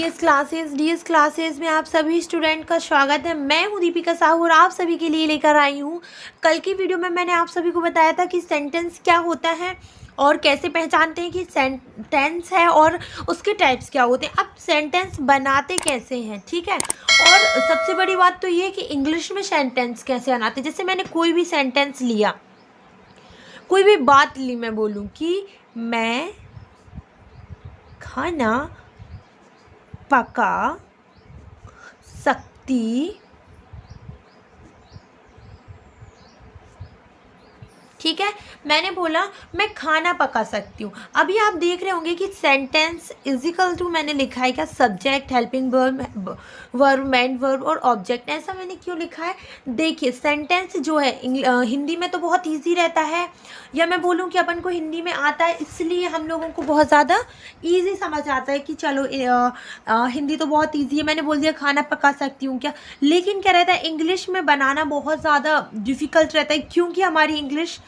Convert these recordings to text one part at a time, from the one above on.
DS classes में आप सभी स्टूडेंट का स्वागत है। मैं हूँ दीपिका साहू और आप सभी के लिए लेकर आई हूँ। कल की वीडियो में मैंने आप सभी को बताया था कि सेंटेंस क्या होता है और कैसे पहचानते हैं कि सेंटेंस है और उसके टाइप्स क्या होते हैं। अब सेंटेंस बनाते कैसे हैं, ठीक है। और सबसे बड़ी बात तो ये कि इंग्लिश में सेंटेंस कैसे बनाते हैं। जैसे मैंने कोई भी सेंटेंस लिया, कोई भी बात ली, मैं बोलूँ कि मैं खाना पका सकती ठीक है। मैंने बोला मैं खाना पका सकती हूँ। अभी आप देख रहे होंगे कि सेंटेंस इजिकल टू मैंने लिखा है क्या, subject, helping verb, main verb और ऑब्जेक्ट। ऐसा मैंने क्यों लिखा है, देखिए सेंटेंस जो है हिंदी में तो बहुत इजी रहता है, या मैं बोलूँ कि अपन को हिंदी में आता है, इसलिए हम लोगों को बहुत ज़्यादा इजी समझ आता है कि चलो हिंदी तो बहुत इजी है, मैंने बोल दिया खाना पका सकती हूँ क्या। लेकिन क्या रहता है, इंग्लिश में बनाना बहुत ज़्यादा डिफ़िकल्ट रहता है, क्योंकि हमारी इंग्लिश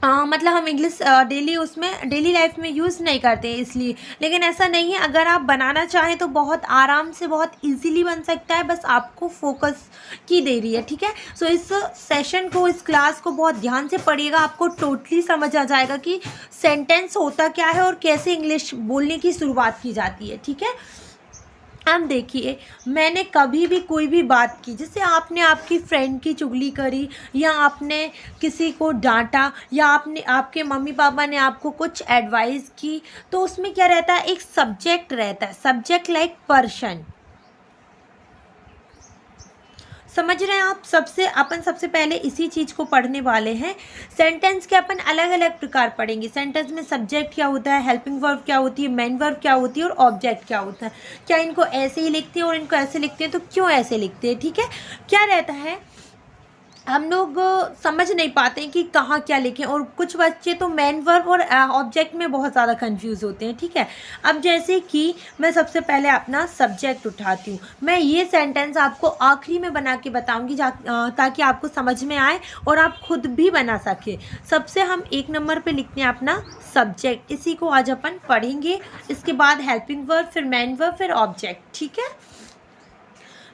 मतलब हम इंग्लिश डेली लाइफ में यूज़ नहीं करते हैं इसलिए। लेकिन ऐसा नहीं है, अगर आप बनाना चाहें तो बहुत आराम से, बहुत इजीली बन सकता है, बस आपको फोकस की देरी है, ठीक है। सो इस सेशन को, इस क्लास को बहुत ध्यान से पढ़िएगा, आपको टोटली समझ आ जाएगा कि सेंटेंस होता क्या है और कैसे इंग्लिश बोलने की शुरुआत की जाती है, ठीक है। अब देखिए, मैंने कभी भी कोई भी बात की, जैसे आपने आपकी फ्रेंड की चुगली करी, या आपने किसी को डांटा, या आपके मम्मी पापा ने आपको कुछ एडवाइस की, तो उसमें क्या रहता है, एक सब्जेक्ट रहता है, सब्जेक्ट लाइक पर्सन। समझ रहे हैं आप। सबसे पहले इसी चीज़ को पढ़ने वाले हैं। सेंटेंस के अपन अलग अलग प्रकार पढ़ेंगे। सेंटेंस में सब्जेक्ट क्या होता है, हेल्पिंग वर्ब क्या होती है, मेन वर्ब क्या होती है और ऑब्जेक्ट क्या होता है। क्या इनको ऐसे ही लिखते हैं और इनको ऐसे लिखते हैं, तो क्यों ऐसे लिखते हैं, ठीक है। क्या रहता है, हम लोग समझ नहीं पाते हैं कि कहाँ क्या लिखें, और कुछ बच्चे तो मेन वर्ब और ऑब्जेक्ट में बहुत ज़्यादा कंफ्यूज होते हैं, ठीक है। अब जैसे कि मैं सबसे पहले अपना सब्जेक्ट उठाती हूँ। मैं ये सेंटेंस आपको आखिरी में बना के बताऊँगी ताकि आपको समझ में आए और आप खुद भी बना सकें। सबसे हम 1 नंबर पे लिखते हैं अपना सब्जेक्ट, इसी को आज अपन पढ़ेंगे। इसके बाद हेल्पिंग वर्ब, फिर मेन वर्ब, फिर ऑब्जेक्ट, ठीक है।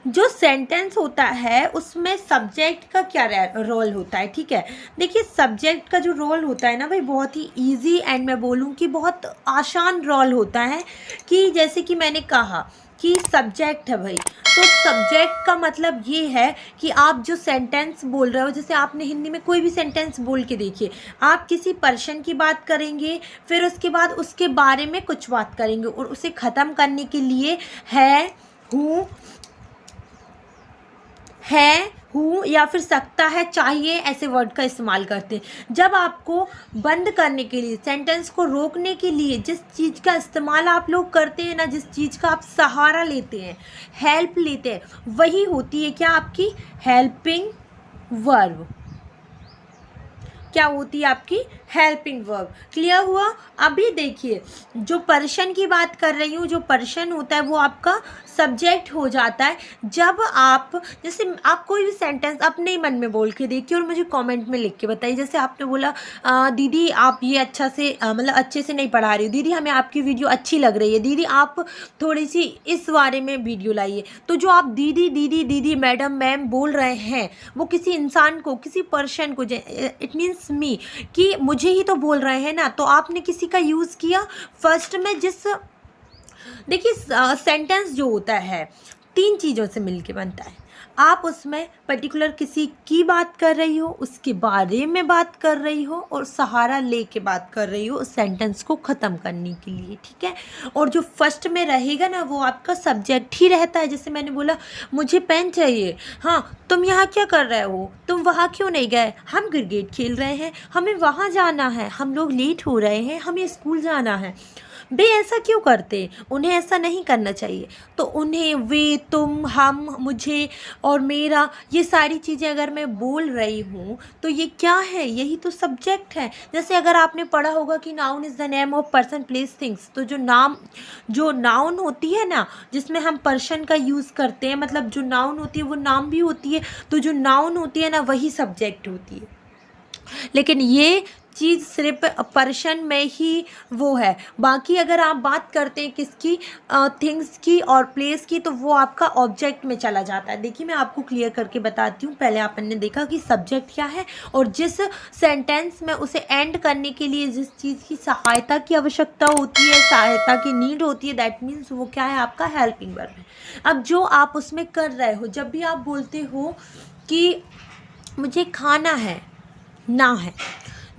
जो सेंटेंस होता है उसमें सब्जेक्ट का क्या रोल होता है, ठीक है। देखिए, सब्जेक्ट का जो रोल होता है ना भाई, बहुत ही इजी एंड मैं बोलूँ कि बहुत आसान रोल होता है। कि जैसे कि मैंने कहा कि सब्जेक्ट है भाई, तो सब्जेक्ट का मतलब ये है कि आप जो सेंटेंस बोल रहे हो, जैसे आपने हिंदी में कोई भी सेंटेंस बोल के देखिए, आप किसी पर्सन की बात करेंगे, फिर उसके बाद उसके बारे में कुछ बात करेंगे, और उसे ख़त्म करने के लिए हूँ या फिर सकता है, चाहिए, ऐसे वर्ड का इस्तेमाल करते हैं। जब आपको बंद करने के लिए, सेंटेंस को रोकने के लिए जिस चीज़ का इस्तेमाल आप लोग करते हैं ना, जिस चीज़ का आप सहारा लेते हैं, हेल्प लेते हैं, वही होती है क्या, आपकी हेल्पिंग वर्ब। क्या होती है, आपकी हेल्पिंग वर्ब। क्लियर हुआ। अभी देखिए, जो पर्सन की बात कर रही हूँ, जो पर्सन होता है वो आपका सब्जेक्ट हो जाता है। जब आप, जैसे आप कोई भी सेंटेंस अपने ही मन में बोल के देखिए और मुझे कमेंट में लिख के बताइए। जैसे आपने बोला दीदी आप ये अच्छा से मतलब अच्छे से नहीं पढ़ा रही हो, दीदी हमें आपकी वीडियो अच्छी लग रही है, दीदी आप थोड़ी सी इस बारे में वीडियो लाइए। तो जो आप दीदी दीदी दीदी मैडम मैम बोल रहे हैं, वो किसी इंसान को, किसी पर्सन को, इट मीन्स मी, कि मुझे ही तो बोल रहे हैं ना, तो आपने किसी का यूज़ किया फर्स्ट में। देखिए, सेंटेंस जो होता है 3 चीज़ों से मिलके बनता है। आप उसमें पर्टिकुलर किसी की बात कर रही हो, उसके बारे में बात कर रही हो, और सहारा लेके बात कर रही हो उस सेंटेंस को ख़त्म करने के लिए, ठीक है। और जो फर्स्ट में रहेगा ना, वो आपका सब्जेक्ट ही रहता है। जैसे मैंने बोला मुझे पेन चाहिए, हाँ तुम यहाँ क्या कर रहे हो, तुम वहाँ क्यों नहीं गए, हम क्रिकेट खेल रहे हैं, हमें वहाँ जाना है, हम लोग लेट हो रहे हैं, हमें स्कूल जाना है। वे ऐसा क्यों करते, उन्हें ऐसा नहीं करना चाहिए। तो उन्हें, वे, तुम, हम, मुझे और मेरा, ये सारी चीज़ें अगर मैं बोल रही हूँ तो ये क्या है, यही तो सब्जेक्ट है। जैसे अगर आपने पढ़ा होगा कि noun is the name of person, place, things, तो जो नाउन होती है ना, जिसमें हम पर्सन का यूज़ करते हैं, मतलब जो नाउन होती है वो नाम भी होती है, तो जो नाउन होती है ना वही सब्जेक्ट होती है। लेकिन ये चीज़ सिर्फ पर्सन में ही वो है, बाकी अगर आप बात करते हैं किसकी, थिंग्स की और प्लेस की, तो वो आपका ऑब्जेक्ट में चला जाता है। देखिए मैं आपको क्लियर करके बताती हूँ। पहले आपने देखा कि सब्जेक्ट क्या है, और जिस सेंटेंस में उसे एंड करने के लिए जिस चीज़ की सहायता की आवश्यकता होती है, सहायता की नीड होती है, दैट मीन्स वो क्या है, आपका हेल्पिंग वर्ब है। अब जो आप उसमें कर रहे हो, जब भी आप बोलते हो कि मुझे खाना है, ना है,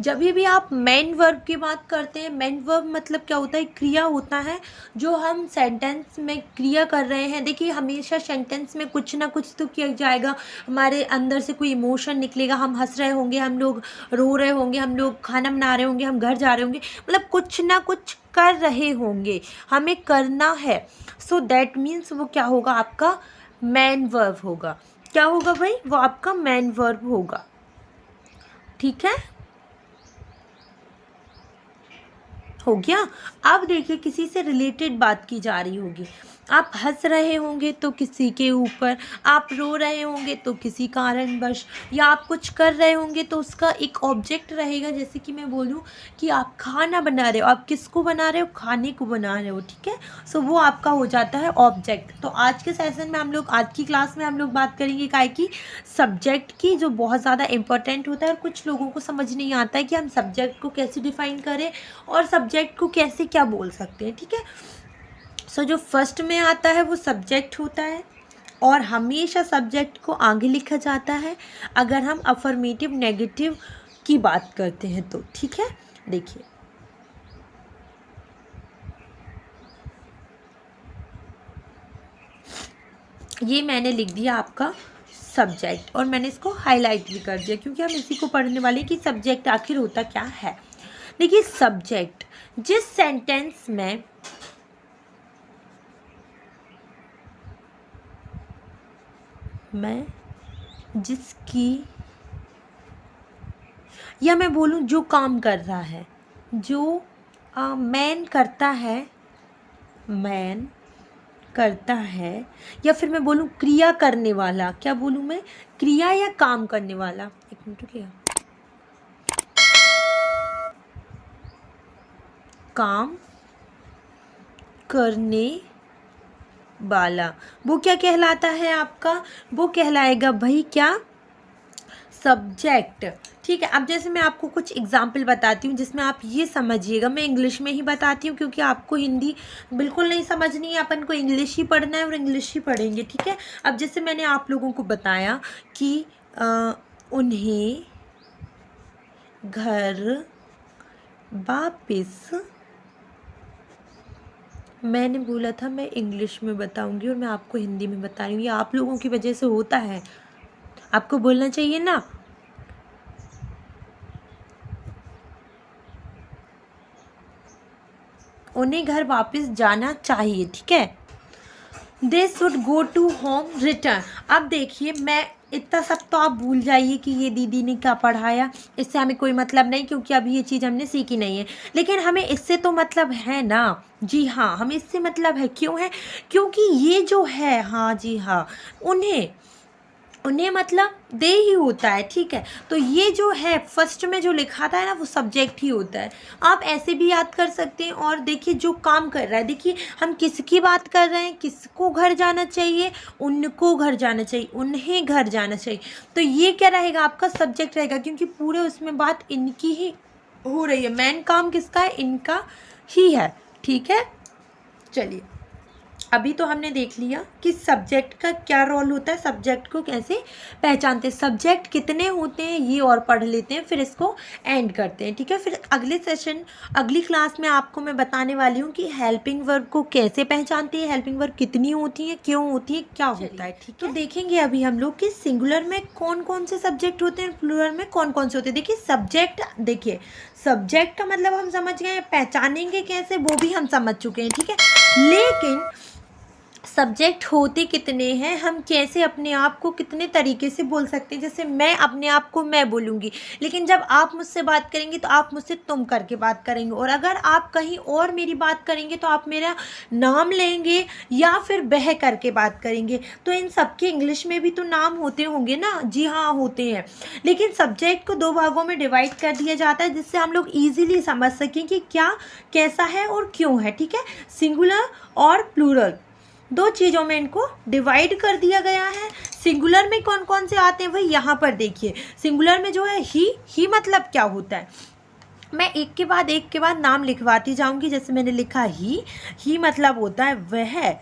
जब भी आप मेन वर्ब की बात करते हैं, मेन वर्ब मतलब क्या होता है, क्रिया होता है जो हम सेंटेंस में क्रिया कर रहे हैं। देखिए हमेशा सेंटेंस में कुछ ना कुछ तो किया जाएगा, हमारे अंदर से कोई इमोशन निकलेगा, हम हंस रहे होंगे, हम लोग रो रहे होंगे, हम लोग खाना बना रहे होंगे, हम घर जा रहे होंगे, मतलब कुछ ना कुछ कर रहे होंगे, हमें करना है। सो दैट मीन्स वो क्या होगा, आपका मेन वर्ब होगा। क्या होगा भाई, वो आपका मेन वर्ब होगा। ठीक है, हो गया। अब देखिए किसी से रिलेटेड बात की जा रही होगी, आप हंस रहे होंगे तो किसी के ऊपर, आप रो रहे होंगे तो किसी कारणवश, या आप कुछ कर रहे होंगे तो उसका एक ऑब्जेक्ट रहेगा। जैसे कि मैं बोलूँ कि आप खाना बना रहे हो, आप किसको बना रहे हो, खाने को बना रहे हो, ठीक है। सो वो आपका हो जाता है ऑब्जेक्ट। तो आज के सेशन में हम लोग, आज की क्लास में हम लोग बात करेंगे काय की, सब्जेक्ट की, जो बहुत ज़्यादा इंपॉर्टेंट होता है और कुछ लोगों को समझ नहीं आता है कि हम सब्जेक्ट को कैसे डिफाइन करें और सब्जेक्ट को कैसे क्या बोल सकते हैं, ठीक है। सो जो फर्स्ट में आता है वो सब्जेक्ट होता है, और हमेशा सब्जेक्ट को आगे लिखा जाता है अगर हम अफर्मेटिव नेगेटिव की बात करते हैं तो, ठीक है। देखिए ये मैंने लिख दिया आपका सब्जेक्ट, और मैंने इसको हाईलाइट भी कर दिया क्योंकि हम इसी को पढ़ने वाले कि सब्जेक्ट आखिर होता क्या है। देखिए सब्जेक्ट, जिस सेंटेंस में मैं, जिसकी, या मैं बोलूँ जो काम कर रहा है, जो मैन करता है, मैन करता है, या फिर मैं बोलूँ क्रिया करने वाला, क्या बोलूँ मैं, क्रिया या काम करने वाला, एक मिनट रुकिए, काम करने वाला, वो क्या कहलाता है आपका, वो कहलाएगा भाई क्या, सब्जेक्ट। ठीक है, अब जैसे मैं आपको कुछ एग्जाम्पल बताती हूँ जिसमें आप ये समझिएगा, मैं इंग्लिश में ही बताती हूँ क्योंकि आपको हिंदी बिल्कुल नहीं समझनी है, अपन को इंग्लिश ही पढ़ना है और इंग्लिश ही पढ़ेंगे, ठीक है। अब जैसे मैंने आप लोगों को बताया कि उन्हें घर वापस, मैंने बोला था मैं इंग्लिश में बताऊंगी और मैं आपको हिंदी में बता रही हूँ, ये आप लोगों की वजह से होता है, आपको बोलना चाहिए ना। उन्हें घर वापस जाना चाहिए, ठीक है। They should go to home return. अब देखिए मैं, इतना सब तो आप भूल जाइए कि ये दीदी ने क्या पढ़ाया, इससे हमें कोई मतलब नहीं क्योंकि अभी ये चीज़ हमने सीखी नहीं है, लेकिन हमें इससे तो मतलब है ना। जी हाँ, हमें इससे मतलब है, क्यों है, क्योंकि ये जो है, हाँ जी हाँ, उन्हें, उन्हें मतलब दे ही होता है, ठीक है। तो ये जो है फर्स्ट में जो लिखा था ना वो सब्जेक्ट ही होता है, आप ऐसे भी याद कर सकते हैं। और देखिए जो काम कर रहा है, देखिए हम किसकी बात कर रहे हैं, किसको घर जाना चाहिए, उनको घर जाना चाहिए, उन्हें घर जाना चाहिए, तो ये क्या रहेगा, आपका सब्जेक्ट रहेगा क्योंकि पूरे उसमें बात इनकी ही हो रही है, मेन काम किसका है, इनका ही है, ठीक है। चलिए अभी तो हमने देख लिया कि सब्जेक्ट का क्या रोल होता है, सब्जेक्ट को कैसे पहचानते हैं, सब्जेक्ट कितने होते हैं ये और पढ़ लेते हैं, फिर इसको एंड करते हैं, ठीक है। फिर अगले सेशन, अगली क्लास में आपको मैं बताने वाली हूँ कि हेल्पिंग वर्ब को कैसे पहचानते हैं, हेल्पिंग वर्ब कितनी होती है, क्यों होती है, क्या होता है, ठीक है। तो देखेंगे अभी हम लोग कि सिंगुलर में कौन कौन से सब्जेक्ट होते हैं, प्लूरल में कौन कौन से होते हैं। देखिए सब्जेक्ट, देखिए सब्जेक्ट का मतलब हम समझ गए, पहचानेंगे कैसे वो भी हम समझ चुके हैं, ठीक है। लेकिन सब्जेक्ट होते कितने हैं, हम कैसे अपने आप को कितने तरीके से बोल सकते हैं। जैसे मैं अपने आप को मैं बोलूँगी, लेकिन जब आप मुझसे बात करेंगे तो आप मुझसे तुम करके बात करेंगे, और अगर आप कहीं और मेरी बात करेंगे तो आप मेरा नाम लेंगे या फिर बह करके बात करेंगे। तो इन सब के इंग्लिश में भी तो नाम होते होंगे ना। जी हाँ, होते हैं, लेकिन सब्जेक्ट को दो भागों में डिवाइड कर दिया जाता है जिससे हम लोग ईजिली समझ सकें कि क्या कैसा है और क्यों है। ठीक है, सिंगुलर और प्लूरल दो चीज़ों में इनको डिवाइड कर दिया गया है। सिंगुलर में कौन कौन से आते हैं वही यहाँ पर देखिए। सिंगुलर में जो है ही मतलब क्या होता है, मैं एक के बाद नाम लिखवाती जाऊंगी। जैसे मैंने लिखा ही मतलब होता है वह,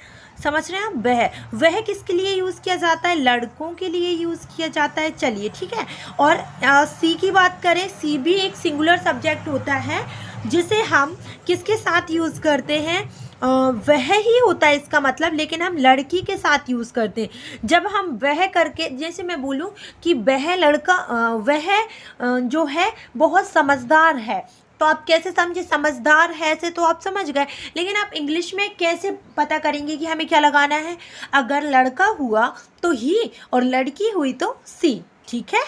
समझ रहे हैं आप। वह किसके लिए यूज़ किया जाता है, लड़कों के लिए यूज़ किया जाता है। चलिए ठीक है, और सी की बात करें, सी भी एक सिंगुलर सब्जेक्ट होता है जिसे हम किसके साथ यूज़ करते हैं, वह ही होता है इसका मतलब, लेकिन हम लड़की के साथ यूज़ करते हैं। जब हम वह करके, जैसे मैं बोलूँ कि वह लड़का जो है बहुत समझदार है, तो आप कैसे समझे, समझदार है से तो आप समझ गए, लेकिन आप इंग्लिश में कैसे पता करेंगे कि हमें क्या लगाना है। अगर लड़का हुआ तो ही और लड़की हुई तो सी। ठीक है,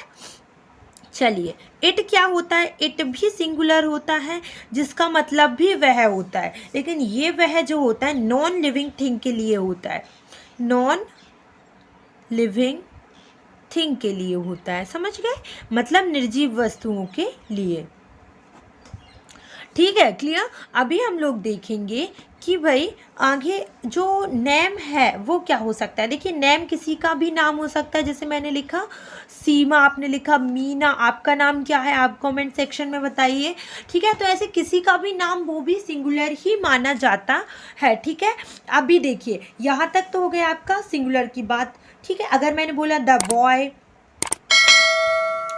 चलिए इट क्या होता है, इट भी सिंगुलर होता है जिसका मतलब भी वह होता है, लेकिन ये वह जो होता है नॉन लिविंग थिंग के लिए होता है, नॉन लिविंग थिंग के लिए होता है, समझ गए, मतलब निर्जीव वस्तुओं के लिए। ठीक है, क्लियर। अभी हम लोग देखेंगे कि भाई आगे जो नेम है वो क्या हो सकता है। देखिए नेम किसी का भी नाम हो सकता है, जैसे मैंने लिखा सीमा, आपने लिखा मीना, आपका नाम क्या है आप कमेंट सेक्शन में बताइए। ठीक है, तो ऐसे किसी का भी नाम वो भी सिंगुलर ही माना जाता है। ठीक है, अभी देखिए यहाँ तक तो हो गया आपका सिंगुलर की बात। ठीक है, अगर मैंने बोला द बॉय,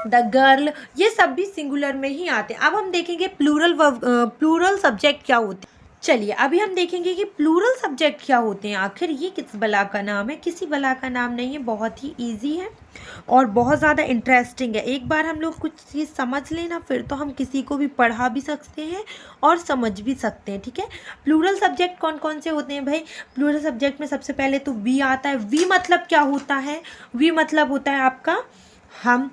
द गर्ल, ये सब भी सिंगुलर में ही आते हैं। अब हम देखेंगे प्लूरल सब्जेक्ट क्या होते हैं। चलिए अभी हम देखेंगे कि प्लूरल सब्जेक्ट क्या होते हैं। आखिर ये किस बला का नाम है, किसी बला का नाम नहीं है, बहुत ही इजी है और बहुत ज़्यादा इंटरेस्टिंग है। एक बार हम लोग कुछ चीज़ समझ लेना फिर तो हम किसी को भी पढ़ा भी सकते हैं और समझ भी सकते हैं। ठीक है, प्लूरल सब्जेक्ट कौन कौन से होते हैं भाई। प्लूरल सब्जेक्ट में सबसे पहले तो वी आता है। वी मतलब क्या होता है, वी मतलब होता है आपका हम,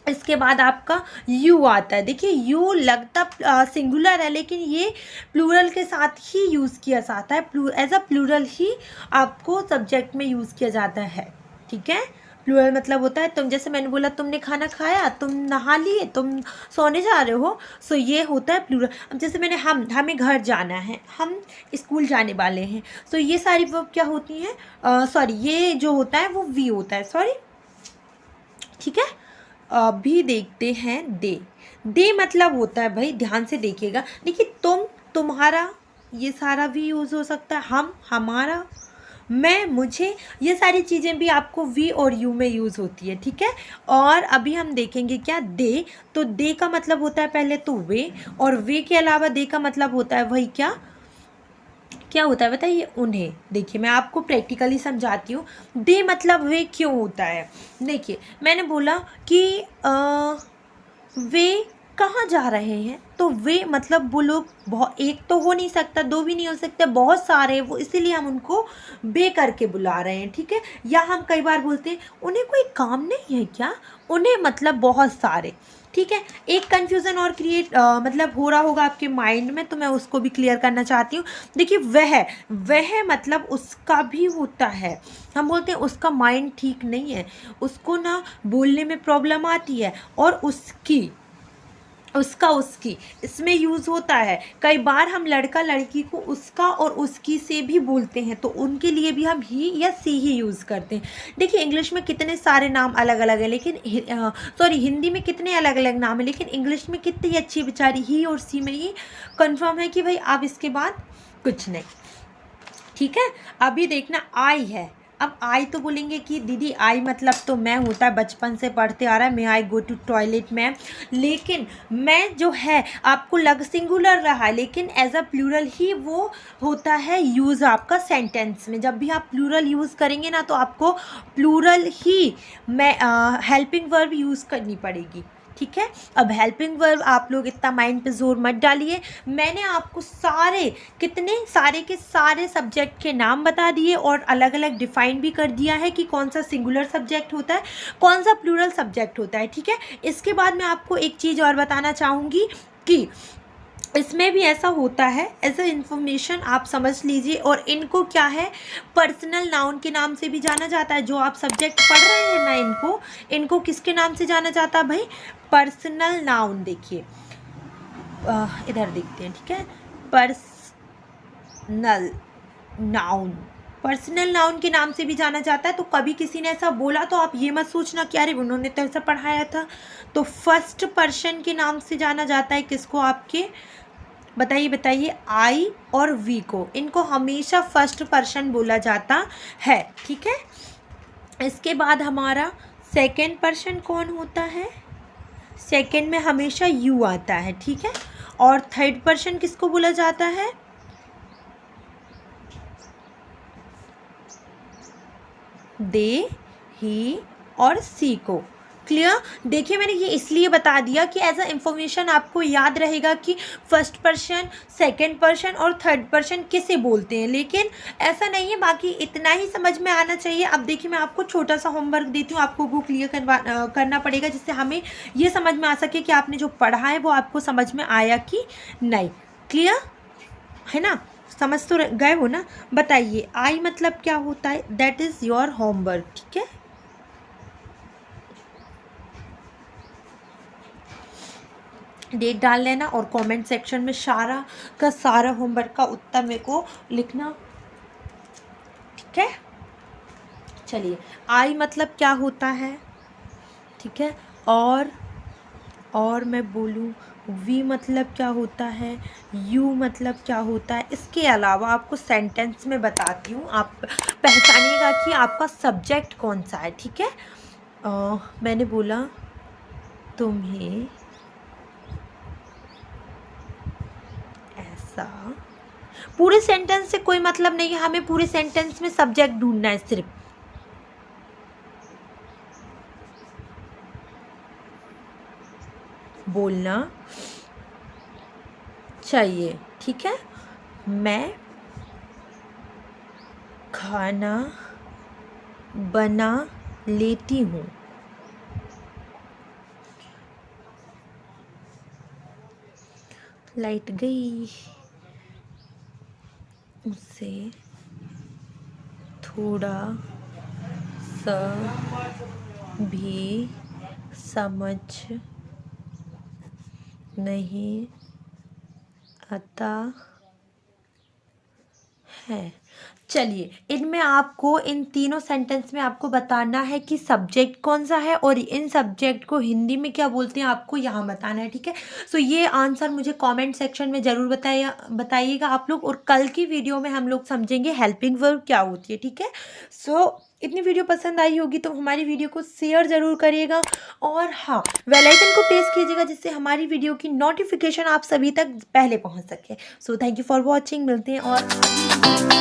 इसके बाद आपका यू आता है। देखिए यू लगता सिंगुलर है लेकिन ये प्लूरल के साथ ही यूज़ किया जाता है, एज अ प्लूरल ही आपको सब्जेक्ट में यूज़ किया जाता है। ठीक है, प्लूरल मतलब होता है तुम, जैसे मैंने बोला तुमने खाना खाया, तुम नहा लिए, तुम सोने जा रहे हो, सो ये होता है प्लूरल। अब जैसे मैंने हमें घर जाना है, हम स्कूल जाने वाले हैं, सो ये सारी वर्ब क्या होती हैं, सॉरी ये जो होता है वो वी होता है, सॉरी। ठीक है, अभी देखते हैं दे। दे मतलब होता है भाई, ध्यान से देखिएगा, देखिए तुम, तुम्हारा, ये सारा भी यूज़ हो सकता है, हम, हमारा, मैं, मुझे, ये सारी चीज़ें भी आपको वी और यू में यूज़ होती है। ठीक है, और अभी हम देखेंगे क्या दे, तो दे का मतलब होता है पहले तो वे, और वे के अलावा दे का मतलब होता है वही क्या होता है बताइए, उन्हें। देखिए मैं आपको प्रैक्टिकली समझाती हूँ, दे मतलब वे क्यों होता है। देखिए मैंने बोला कि वे कहाँ जा रहे हैं, तो वे मतलब वो लोग बहुत, एक तो हो नहीं सकता, दो भी नहीं हो सकते, बहुत सारे वो, इसीलिए हम उनको बे करके बुला रहे हैं। ठीक है, या हम कई बार बोलते हैं उन्हें कोई काम नहीं है क्या, उन्हें मतलब बहुत सारे। ठीक है, एक कन्फ्यूज़न और मतलब हो रहा होगा आपके माइंड में, तो मैं उसको भी क्लियर करना चाहती हूँ। देखिए वह मतलब उसका भी होता है, हम बोलते हैं उसका माइंड ठीक नहीं है, उसको ना बोलने में प्रॉब्लम आती है, और उसकी, उसकी इसमें यूज़ होता है। कई बार हम लड़का लड़की को उसका और उसकी से भी बोलते हैं, तो उनके लिए भी हम ही या सी ही यूज़ करते हैं। देखिए इंग्लिश में कितने सारे नाम अलग अलग हैं, लेकिन सॉरी हिंदी में कितने अलग अलग नाम हैं, लेकिन इंग्लिश में कितनी अच्छी बेचारी ही और सी में ही कन्फर्म है कि भाई अब इसके बाद कुछ नहीं। ठीक है, अभी देखना आई है। अब आई तो बोलेंगे कि दीदी आई मतलब तो मैं होता है, बचपन से पढ़ते आ रहा है, मैं आई गो टू टॉयलेट में, लेकिन मैं जो है आपको लग सिंगुलर रहा है, लेकिन एज अ प्लूरल ही वो होता है यूज़ आपका सेंटेंस में। जब भी आप प्लूरल यूज़ करेंगे ना तो आपको प्लूरल ही में हेल्पिंग वर्ब यूज़ करनी पड़ेगी। ठीक है। अब हेल्पिंग वर्ब आप लोग इतना माइंड पे जोर मत डालिए, मैंने आपको कितने सारे के सारे सब्जेक्ट के नाम बता दिए और अलग अलग डिफाइन भी कर दिया है कि कौन सा सिंगुलर सब्जेक्ट होता है, कौन सा प्लूरल सब्जेक्ट होता है, ठीक है। इसके बाद मैं आपको एक चीज़ और बताना चाहूँगी कि इसमें भी ऐसा होता है, एज अ इन्फॉर्मेशन आप समझ लीजिए। और इनको क्या है, पर्सनल नाउन के नाम से भी जाना जाता है। जो आप सब्जेक्ट पढ़ रहे हैं ना, इनको किसके नाम से जाना जाता है भाई, पर्सनल नाउन। देखिए इधर देखते हैं, ठीक है, पर्सनल नाउन के नाम से भी जाना जाता है। तो कभी किसी ने ऐसा बोला तो आप ये मत सोचना कि अरे उन्होंने तो ऐसा पढ़ाया था। तो फर्स्ट पर्सन के नाम से जाना जाता है किसको, आपके बताइए आई और वी को, इनको हमेशा फर्स्ट पर्सन बोला जाता है, ठीक है। इसके बाद हमारा सेकंड पर्सन कौन होता है, सेकंड में हमेशा यू आता है, ठीक है। और थर्ड पर्सन किसको बोला जाता है, दे, ही और सी को। क्लियर। देखिए मैंने ये इसलिए बता दिया कि एज अ इन्फॉर्मेशन आपको याद रहेगा कि फर्स्ट पर्सन, सेकंड पर्सन और थर्ड पर्सन किसे बोलते हैं, लेकिन ऐसा नहीं है, बाकी इतना ही समझ में आना चाहिए। अब देखिए मैं आपको छोटा सा होमवर्क देती हूँ, आपको वो क्लियर करना पड़ेगा, जिससे हमें ये समझ में आ सके कि आपने जो पढ़ा है वो आपको समझ में आया कि नहीं। क्लियर है ना, समझ तो गए हो ना। बताइए आई मतलब क्या होता है, दैट इज़ योर होमवर्क, ठीक है। डेट डाल लेना और कमेंट सेक्शन में सारा का सारा होमवर्क का उत्तर मेरे को लिखना, ठीक है। चलिए आई मतलब क्या होता है, ठीक है। और मैं बोलूँ वी मतलब क्या होता है, यू मतलब क्या होता है। इसके अलावा आपको सेंटेंस में बताती हूँ, आप पहचानिएगा कि आपका सब्जेक्ट कौन सा है, ठीक है। मैंने बोला तुम्हें ऐसा, पूरे सेंटेंस से कोई मतलब नहीं है, हमें पूरे सेंटेंस में सब्जेक्ट ढूंढना है सिर्फ। बोलना चाहिए, ठीक है। मैं खाना बना लेती हूँ, लाइट गई, उसे थोड़ा सा भी समझ नहीं आता है। चलिए इनमें आपको, इन तीनों सेंटेंस में आपको बताना है कि सब्जेक्ट कौन सा है और इन सब्जेक्ट को हिंदी में क्या बोलते हैं, आपको यहाँ बताना है, ठीक है। सो ये आंसर मुझे कमेंट सेक्शन में ज़रूर बताइएगा आप लोग, और कल की वीडियो में हम लोग समझेंगे हेल्पिंग वर्ब क्या होती है, ठीक है। सो इतनी वीडियो पसंद आई होगी तो हमारी वीडियो को शेयर ज़रूर करिएगा, और हाँ बेल आइकन को प्रेस कीजिएगा, जिससे हमारी वीडियो की नोटिफिकेशन आप सभी तक पहले पहुँच सके। So thank you for watching, मिलते हैं और